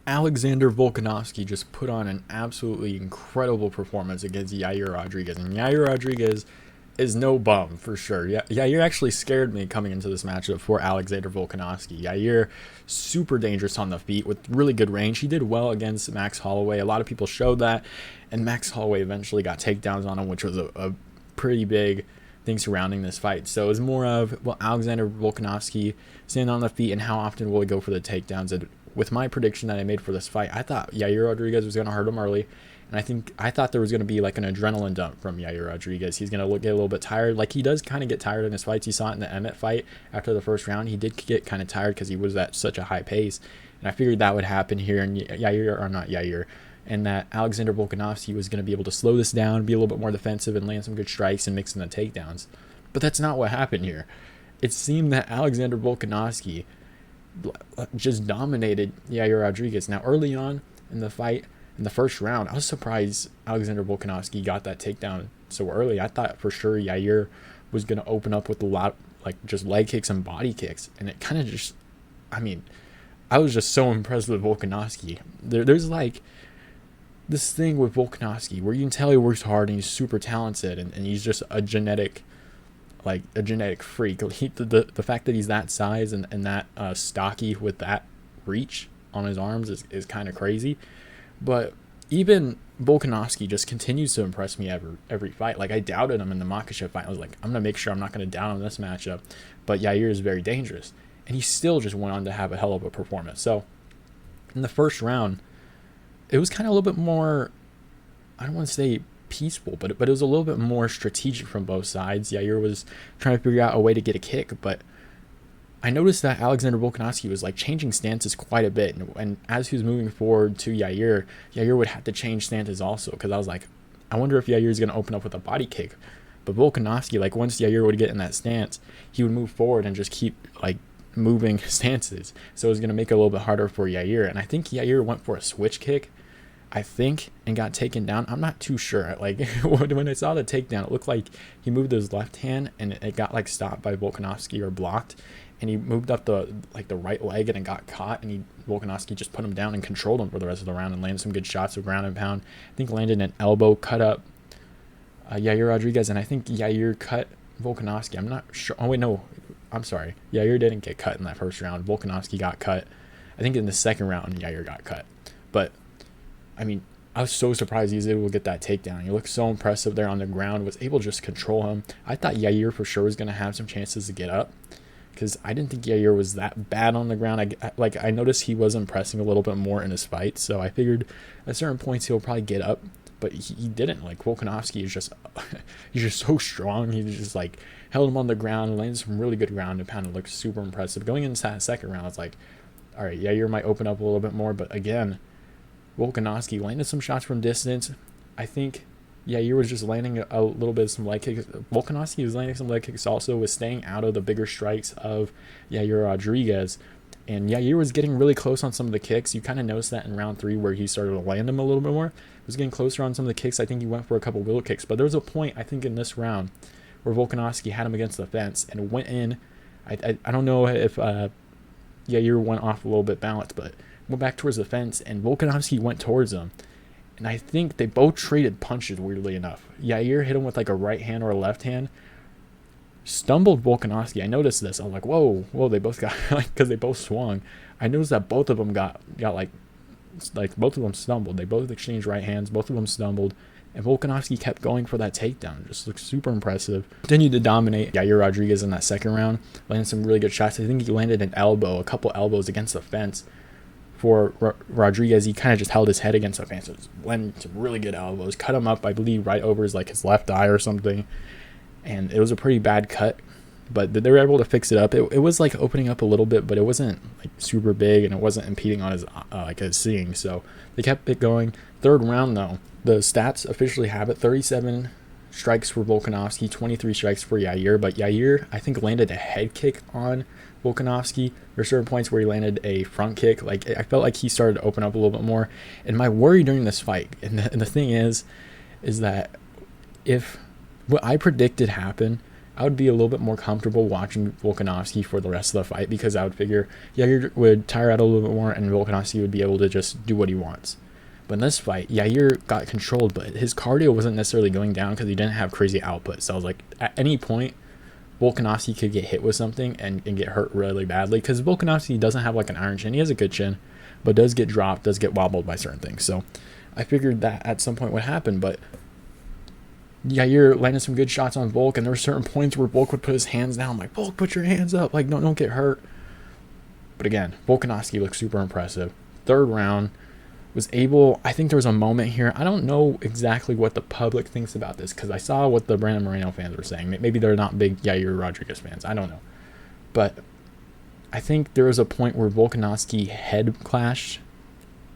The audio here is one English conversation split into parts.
Alexander Volkanovski just put on an absolutely incredible performance against Yair Rodriguez. And Yair Rodriguez is no bum for sure. Yeah, Yair actually scared me coming into this matchup for Alexander Volkanovski. Yair, super dangerous on the feet with really good range. He did well against Max Holloway. A lot of people showed that, and Max Holloway eventually got takedowns on him, which was a pretty big thing surrounding this fight. So it was more of, well, Alexander Volkanovski standing on the feet, and how often will he go for the takedowns? And with my prediction that I made for this fight, I thought Yair Rodriguez was going to hurt him early. And I thought there was going to be like an adrenaline dump from Yair Rodriguez. He's going to get a little bit tired. Like he does kind of get tired in his fights. You saw it in the Emmett fight after the first round. He did get kind of tired because he was at such a high pace. And I figured that would happen here. And and that Alexander Volkanovski was going to be able to slow this down, be a little bit more defensive, and land some good strikes and mix in the takedowns. But that's not what happened here. It seemed that Alexander Volkanovski just dominated Yair Rodriguez. Now, early on in the fight, in the first round, I was surprised Alexander Volkanovski got that takedown so early. I thought for sure Yair was going to open up with a lot, like just leg kicks and body kicks. And it kind of just, I was just so impressed with Volkanovski. There's like this thing with Volkanovski where you can tell he works hard and he's super talented, and he's just a genetic freak. The fact that he's that size and that stocky with that reach on his arms is kind of crazy. But even Volkanovski just continues to impress me every fight. Like I doubted him in the Makhachev fight. I was like, I'm going to make sure I'm not going to doubt him in this matchup. But Yair is very dangerous. And he still just went on to have a hell of a performance. So in the first round, it was kind of a little bit more, I don't want to say peaceful, but it was a little bit more strategic from both sides. Yair was trying to figure out a way to get a kick, but I noticed that Alexander Volkanovski was like changing stances quite a bit, and as he was moving forward to Yair would have to change stances also, because I was like, I wonder if Yair is going to open up with a body kick. But Volkanovski, like once Yair would get in that stance, he would move forward and just keep like moving stances, so it was going to make it a little bit harder for Yair. And I think Yair went for a switch kick, and got taken down. I'm not too sure. Like when I saw the takedown, it looked like he moved his left hand and it got like stopped by Volkanovski or blocked, and he moved up the right leg and it got caught, and Volkanovski just put him down and controlled him for the rest of the round and landed some good shots of ground and pound. I think landed an elbow, cut up Yair Rodriguez, and I think Yair cut Volkanovski. I'm not sure. Oh wait, no, I'm sorry. Yair didn't get cut in that first round. Volkanovski got cut. I think in the second round Yair got cut. But I was so surprised he was able to get that takedown. He looked so impressive there on the ground, was able to just control him. I thought Yair for sure was going to have some chances to get up, because I didn't think Yair was that bad on the ground. I noticed he was impressing a little bit more in his fight, so I figured at certain points he'll probably get up, but he didn't. Like Volkanovski is just he's just so strong. He just like held him on the ground, landed some really good ground and pound. It looked super impressive. Going into that second round, it's like, all right, Yair might open up a little bit more, but again, Volkanovski landed some shots from distance. I think Yair was just landing a little bit of some leg kicks. Volkanovski was landing some leg kicks also, was staying out of the bigger strikes of Yair Rodriguez. And Yair was getting really close on some of the kicks. You kind of noticed that in round 3 where he started to land them a little bit more. He was getting closer on some of the kicks. I think he went for a couple wheel kicks. But there was a point, I think, in this round where Volkanovski had him against the fence and went in. I don't know if Yair went off a little bit balanced, but went back towards the fence, and Volkanovski went towards him. And I think they both traded punches, weirdly enough. Yair hit him with like a right hand or a left hand. Stumbled Volkanovski. I noticed this. I was like, whoa, they both got, like, because they both swung. I noticed that both of them got like both of them stumbled. They both exchanged right hands. Both of them stumbled. And Volkanovski kept going for that takedown. Just looked super impressive. Continued to dominate Yair Rodriguez in that second round. Landed some really good shots. I think he landed an elbow, a couple elbows against the fence. For Rodriguez, he kind of just held his head against the fence. So landed some really good elbows. Cut him up, I believe, right over his left eye or something. And it was a pretty bad cut, but they were able to fix it up. It was like opening up a little bit, but it wasn't like super big, and it wasn't impeding on his seeing. So they kept it going. Third round though, the stats officially have it: 37 strikes for Volkanovski, 23 strikes for Yair. But Yair, I think, landed a head kick on Volkanovski. There are certain points where he landed a front kick. Like I felt like he started to open up a little bit more. And my worry during this fight, and the thing is that if what I predicted happened, I would be a little bit more comfortable watching Volkanovski for the rest of the fight, because I would figure Yair would tire out a little bit more and Volkanovski would be able to just do what he wants. But in this fight, Yair got controlled, but his cardio wasn't necessarily going down because he didn't have crazy output. So I was like, at any point, Volkanovski could get hit with something and get hurt really badly, because Volkanovski doesn't have like an iron chin. He has a good chin, but does get dropped, does get wobbled by certain things. So I figured that at some point would happen, but Yair landed some good shots on Volk, and there were certain points where Volk would put his hands down, like, Volk, put your hands up, like, don't get hurt. But again, Volkanovski looked super impressive. Third round, was able, I think there was a moment here, I don't know exactly what the public thinks about this, because I saw what the Brandon Moreno fans were saying. Maybe they're not big Yair Rodriguez fans, I don't know. But I think there was a point where Volkanovski head clashed,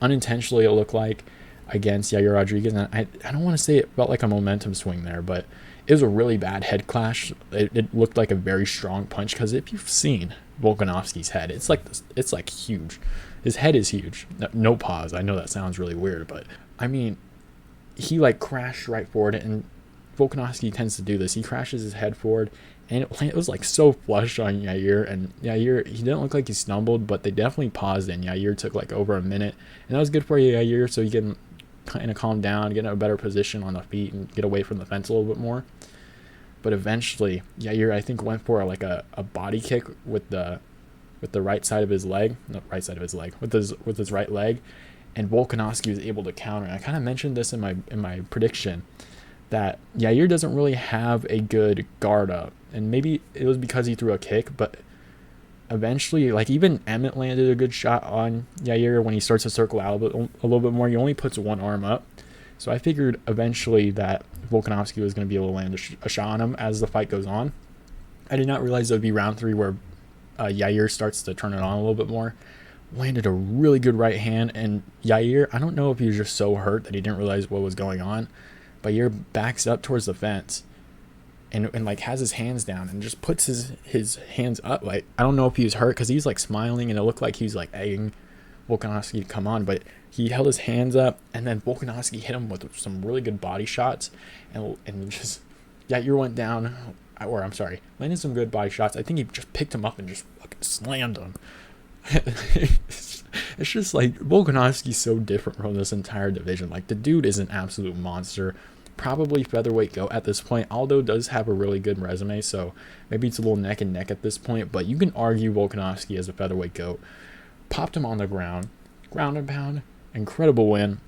unintentionally it looked like, against Yair Rodriguez, and I don't want to say it felt like a momentum swing there, but it was a really bad head clash. It looked like a very strong punch, because if you've seen Volkanovski's head, it's like huge. His head is huge. No pause. I know that sounds really weird, but I mean, he like crashed right forward, and Volkanovski tends to do this. He crashes his head forward, and it was like so flush on Yair, and Yair, he didn't look like he stumbled, but they definitely paused, and Yair took like over a minute, and that was good for Yair, so he can kind of calm down, get in a better position on the feet, and get away from the fence a little bit more. But eventually, Yair, I think, went for like a body kick with the right side of his leg, not right side of his leg, with his right leg, and Volkanovski was able to counter. And I kind of mentioned this in my prediction, that Yair doesn't really have a good guard up, and maybe it was because he threw a kick, but eventually, like, even Emmett landed a good shot on Yair when he starts to circle out a little bit more. He only puts one arm up. So I figured eventually that Volkanovski was going to be able to land a shot on him as the fight goes on. I did not realize it would be round 3 where Yair starts to turn it on a little bit more. Landed a really good right hand, and Yair, I don't know if he was just so hurt that he didn't realize what was going on, but Yair backs up towards the fence and like has his hands down and just puts his hands up. Like, I don't know if he was hurt, because he's like smiling and it looked like he was like egging Volkanovski to come on, but he held his hands up, and then Volkanovski hit him with some really good body shots, and just Yair went down, or I'm sorry, landed some good body shots. I think he just picked him up and just fucking slammed him. It's just like, Volkanovski's so different from this entire division. Like, the dude is an absolute monster. Probably featherweight GOAT at this point. Aldo does have a really good resume, so maybe it's a little neck and neck at this point, but you can argue Volkanovski as a featherweight GOAT. Popped him on the ground and pound, incredible win.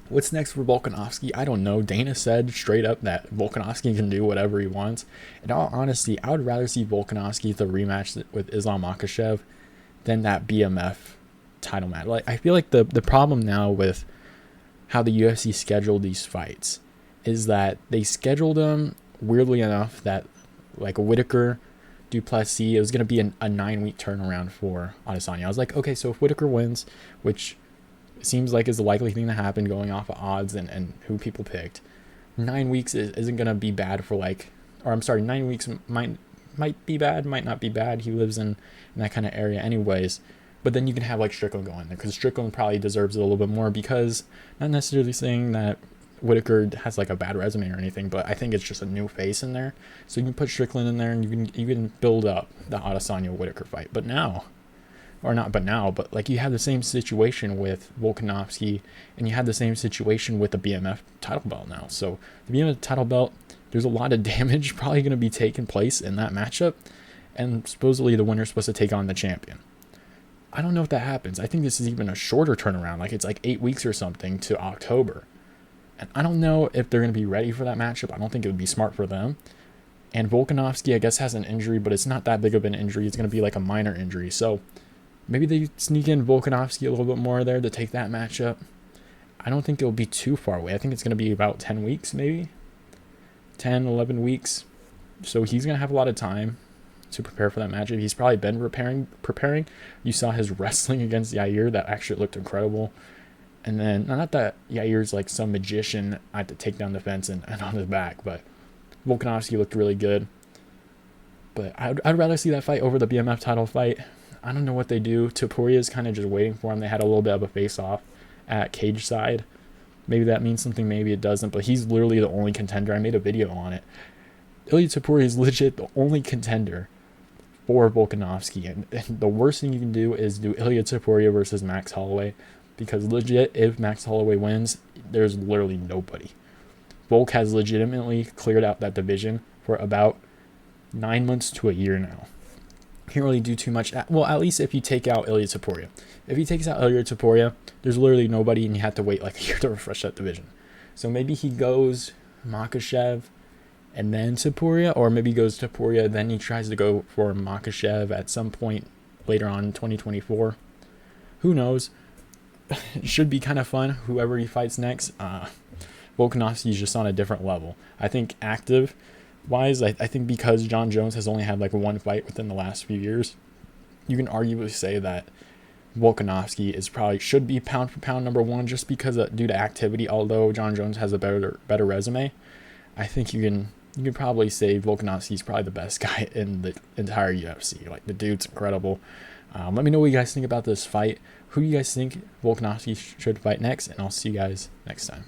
What's next for Volkanovski? I don't know. Dana said straight up that Volkanovski can do whatever he wants. In all honesty, I would rather see Volkanovski the rematch with Islam Makhachev than that BMF title match. Like, I feel like the problem now with how the UFC scheduled these fights is that they scheduled them weirdly enough that, like, Whitaker, Duplessis, it was going to be a 9-week turnaround for Adesanya. I was like, okay, so if Whitaker wins, which seems like is the likely thing to happen going off of odds and who people picked, 9 weeks isn't going to be bad for, like, or I'm sorry, 9 weeks might be bad, might not be bad. He lives in that kind of area anyways. But then you can have, like, Strickland go in there, because Strickland probably deserves it a little bit more, because not necessarily saying that Whitaker has like a bad resume or anything, but I think it's just a new face in there. So you can put Strickland in there, and you can build up the Adesanya Whitaker fight. But like, you have the same situation with Volkanovski, and you have the same situation with the BMF title belt now. So the BMF title belt, there's a lot of damage probably going to be taking place in that matchup, and supposedly the winner's supposed to take on the champion. I don't know if that happens. I think this is even a shorter turnaround. Like, it's like 8 weeks or something to October. And I don't know if they're going to be ready for that matchup. I don't think it would be smart for them. And Volkanovski, I guess, has an injury, but it's not that big of an injury. It's going to be like a minor injury. So maybe they sneak in Volkanovski a little bit more there to take that matchup. I don't think it'll be too far away. I think it's going to be about 10 weeks, maybe 10, 11 weeks. So he's going to have a lot of time to prepare for that matchup. He's probably been preparing. You saw his wrestling against Yair. That actually looked incredible. And then, not that Yair's like some magician at to take down the fence and on his back, but Volkanovski looked really good. But I'd rather see that fight over the BMF title fight. I don't know what they do. Topuria's kind of just waiting for him. They had a little bit of a face-off at cage side. Maybe that means something, maybe it doesn't, but he's literally the only contender. I made a video on it. Ilya Topuria is legit the only contender for Volkanovski, and the worst thing you can do is do Ilya Topuria versus Max Holloway, because legit, if Max Holloway wins, there's literally nobody. Volk has legitimately cleared out that division for about 9 months to a year now. Can't really do too much. Well, at least if you take out Ilya Topuria. If he takes out Ilya Topuria, there's literally nobody, and you have to wait like a year to refresh that division. So maybe he goes Makhachev and then Topuria, or maybe he goes Topuria, then he tries to go for Makhachev at some point later on in 2024. Who knows? It should be kind of fun, whoever he fights next. Volkanovski is just on a different level. I think active-wise, I think because John Jones has only had like one fight within the last few years, you can arguably say that Volkanovski should be pound for pound number one, just because due to activity. Although John Jones has a better resume, I think you can probably say Volkanovski is probably the best guy in the entire UFC. Like, the dude's incredible. Let me know what you guys think about this fight. Who do you guys think Volkanovski should fight next? And I'll see you guys next time.